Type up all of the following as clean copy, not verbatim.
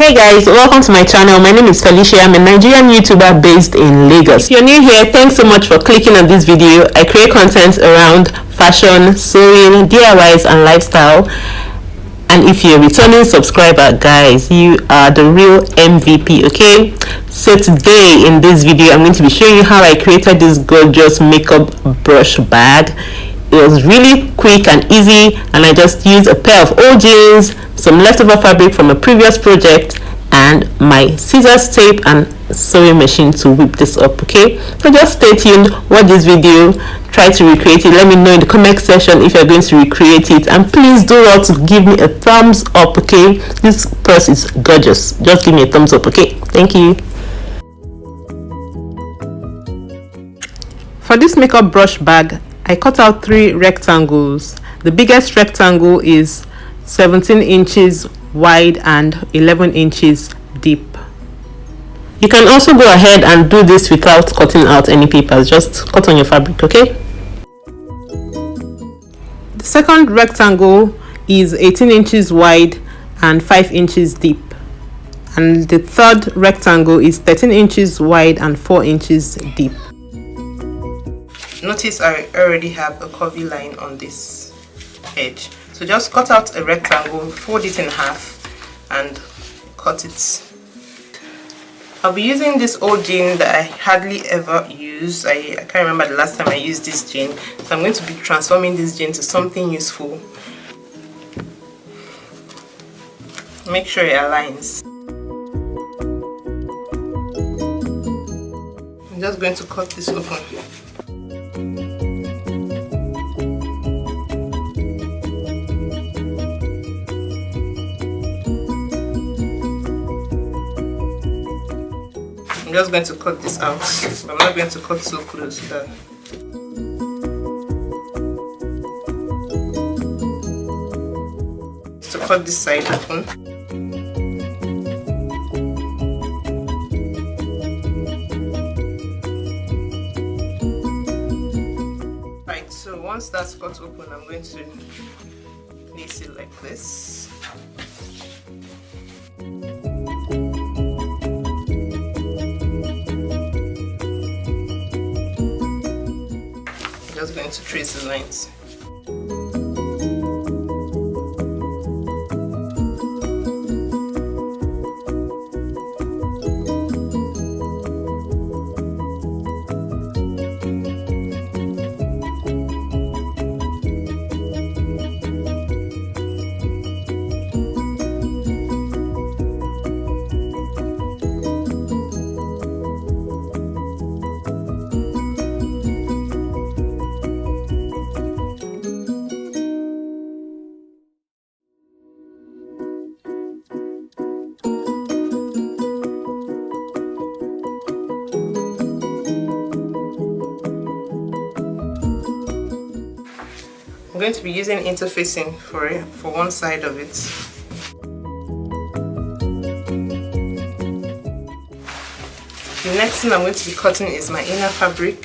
Hey guys, welcome to my channel. My name is Felicia. I'm a Nigerian YouTuber based in Lagos. If you're new here, thanks so much for clicking on this video. I create content around fashion, sewing, DIYs and lifestyle. And if you're a returning subscriber, guys, you are the real MVP, okay? So today in this video, I'm going to be showing you how I created this gorgeous makeup brush bag. It was really quick and easy, and I just used a pair of old jeans, some leftover fabric from a previous project, and my scissors, tape and sewing machine to whip this up. Okay, so just stay tuned, watch this video, try to recreate it. Let me know in the comment section if you're going to recreate it, and please do not give me a thumbs up. Okay, this purse is gorgeous. Just give me a thumbs up. Okay, thank you. For this makeup brush bag, I cut out 3 rectangles. The biggest rectangle is 17 inches wide and 11 inches deep. You can also go ahead and do this without cutting out any papers. Just cut on your fabric, okay? The second rectangle is 18 inches wide and 5 inches deep. And the third rectangle is 13 inches wide and 4 inches deep. Notice I already have a curvy line on this edge, so just cut out a rectangle, fold it in half and cut it. I'll be using this old jean that I hardly ever use. I can't remember the last time I used this jean, so I'm going to be transforming this jean to something useful. Make sure it aligns. I'm just going to cut this open. I'm just going to cut this out. I'm not going to cut so close to cut this side open. Right, so once that's cut open, I'm going to place it like this. Just going to trace the lines. I'm going to be using interfacing for one side of it. The next thing I'm going to be cutting is my inner fabric.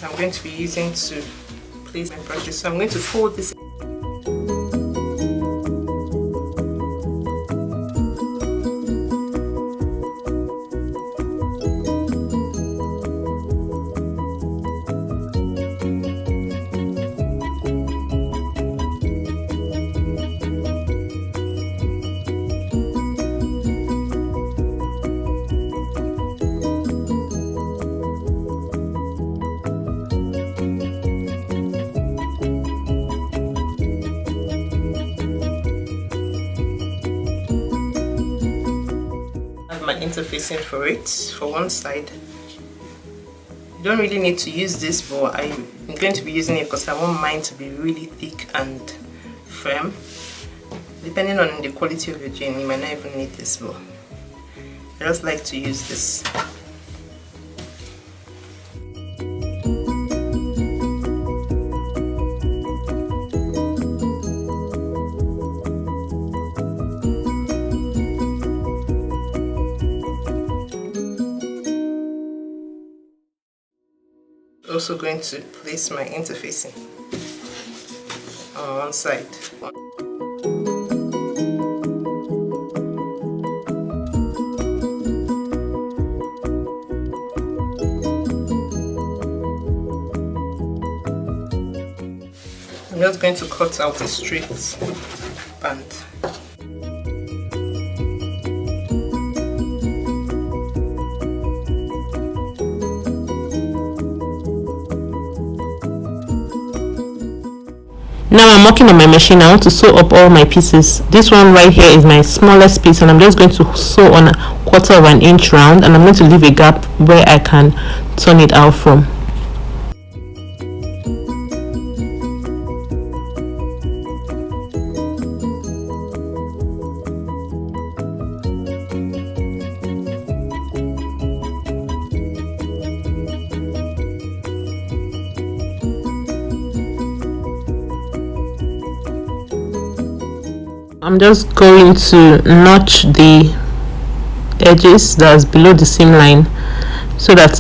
I'm going to be using to place my brushes. So I'm going to fold this. My interfacing for it for one side. You don't really need to use this, but I'm going to be using it because I want mine to be really thick and firm. Depending on the quality of your jean, you might not even need this, but I just like to use this. Also going to place my interfacing on one side. I'm just going to cut out a straight pant. Now I'm working on my machine. I want to sew up all my pieces. This one right here is my smallest piece, and I'm just going to sew on a 1/4 of an inch round, and I'm going to leave a gap where I can turn it out from. I'm just going to notch the edges that's below the seam line so that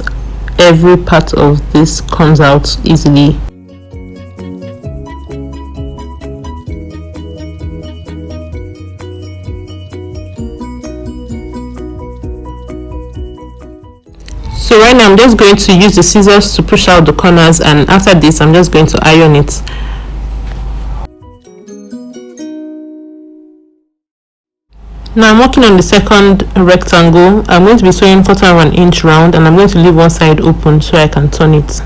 every part of this comes out easily. So right now I'm just going to use the scissors to push out the corners, and after this I'm just going to iron it. Now I'm working on the second rectangle. I'm going to be sewing 1/4 of an inch round, and I'm going to leave one side open so I can turn it.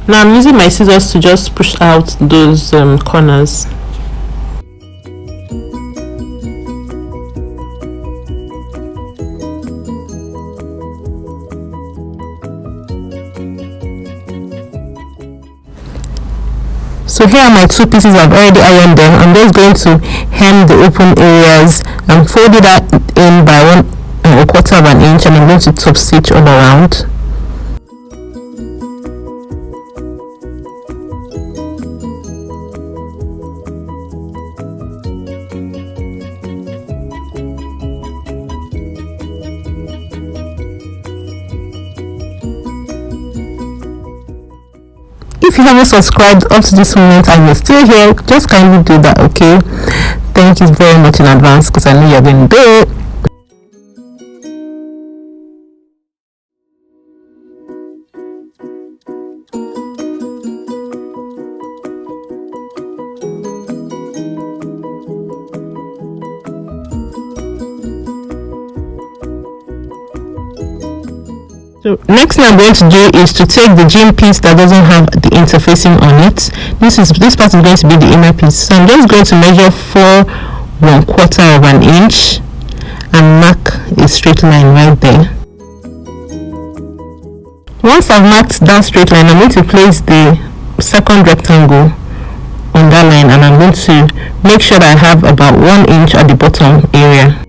Now I'm using my scissors to just push out those corners. So here are my two pieces. I've already ironed them. I'm just going to hem the open areas and fold it out in by 1/4 of an inch, and I'm going to top stitch all around. If you haven't subscribed up to this moment and you're still here, just kindly do that, okay? Thank you very much in advance, because I know you're going to do it. So next thing I'm going to do is to take the jean piece that doesn't have the interfacing on it. This part is going to be the inner piece. So I'm just going to measure for 1/4 of an inch and mark a straight line right there. Once I've marked that straight line, I'm going to place the second rectangle on that line, and I'm going to make sure that I have about 1 inch at the bottom area.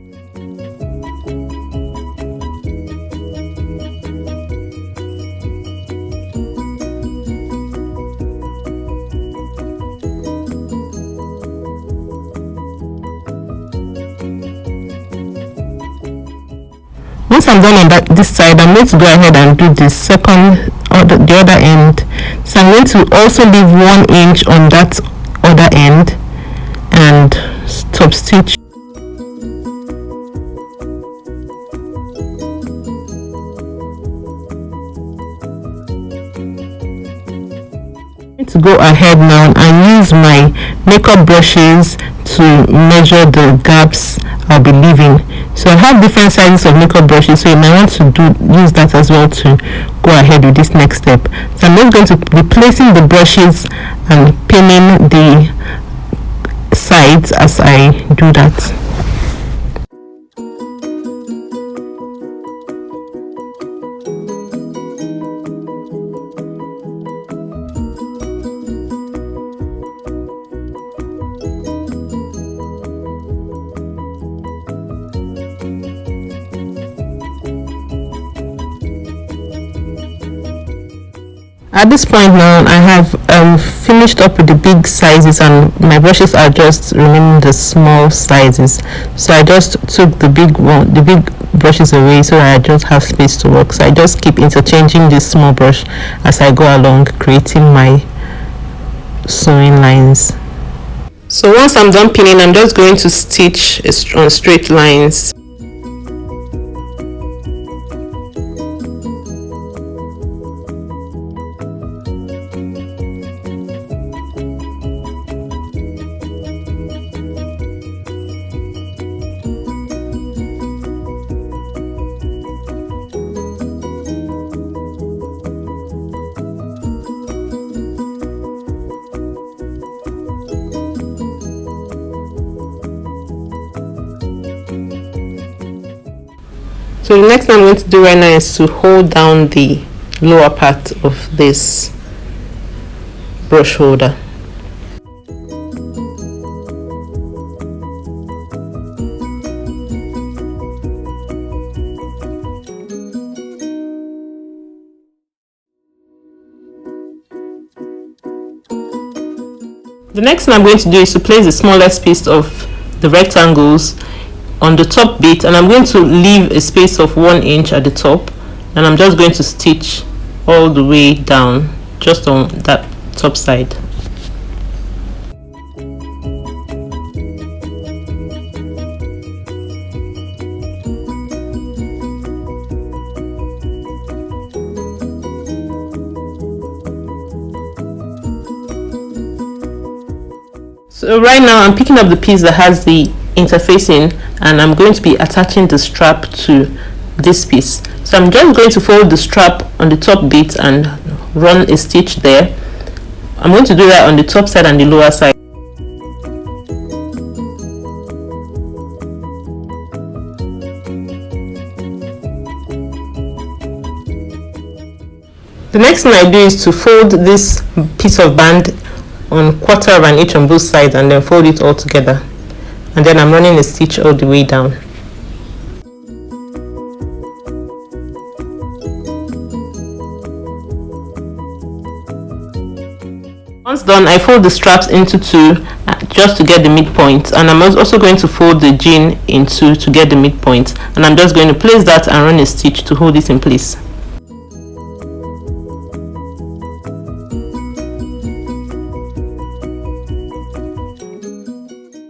Once I'm done on this side, I'm going to go ahead and do the second or the other end. So I'm going to also leave 1 inch on that other end and top stitch. To go ahead now and use my makeup brushes to measure the gaps I'll be leaving. So I have different sizes of makeup brushes, so you might want to use that as well to go ahead with this next step. So I'm just going to be placing the brushes and pinning the sides as I do that. At this point now, I have finished up with the big sizes, and my brushes are just remaining the small sizes. So I just took the big brushes away so I just have space to work. So I just keep interchanging this small brush as I go along, creating my sewing lines. So once I'm done pinning, I'm just going to stitch on straight lines. So the next thing I'm going to do right now is to hold down the lower part of this brush holder. The next thing I'm going to do is to place the smallest piece of the rectangles on the top bit, and I'm going to leave a space of 1 inch at the top, and I'm just going to stitch all the way down just on that top side. So right now I'm picking up the piece that has the interfacing, and I'm going to be attaching the strap to this piece. So I'm just going to fold the strap on the top bit and run a stitch there. I'm going to do that on the top side and the lower side. The next thing I do is to fold this piece of band on 1/4 of an inch on both sides and then fold it all together, and then I'm running a stitch all the way down. Once done, I fold the straps into 2 just to get the midpoint, and I'm also going to fold the jean in 2 to get the midpoint, and I'm just going to place that and run a stitch to hold it in place.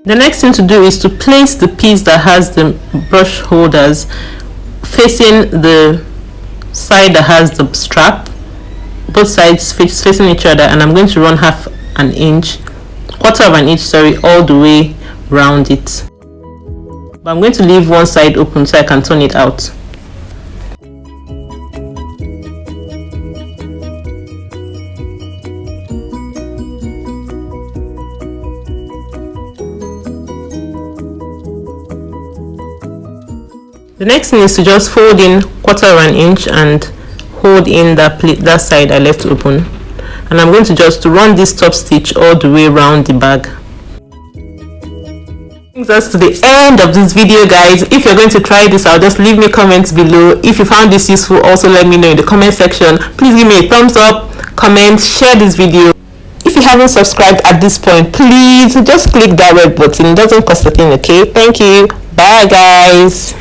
The next thing to do is to place the piece that has the brush holders facing the side that has the strap, both sides facing each other, and I'm going to run 1/2 inch, 1/4 of an inch, sorry, all the way round it. But I'm going to leave one side open so I can turn it out. The next thing is to just fold in 1/4 of an inch and hold in that side I left open, and I'm going to just run this top stitch all the way around the bag. Brings us to the end of this video, guys. If you're going to try this out, just leave me comments below. If you found this useful, also let me know in the comment section. Please give me a thumbs up, comment, share this video. If you haven't subscribed at this point, please just click that red button. It doesn't cost a thing, okay? Thank you. Bye, guys.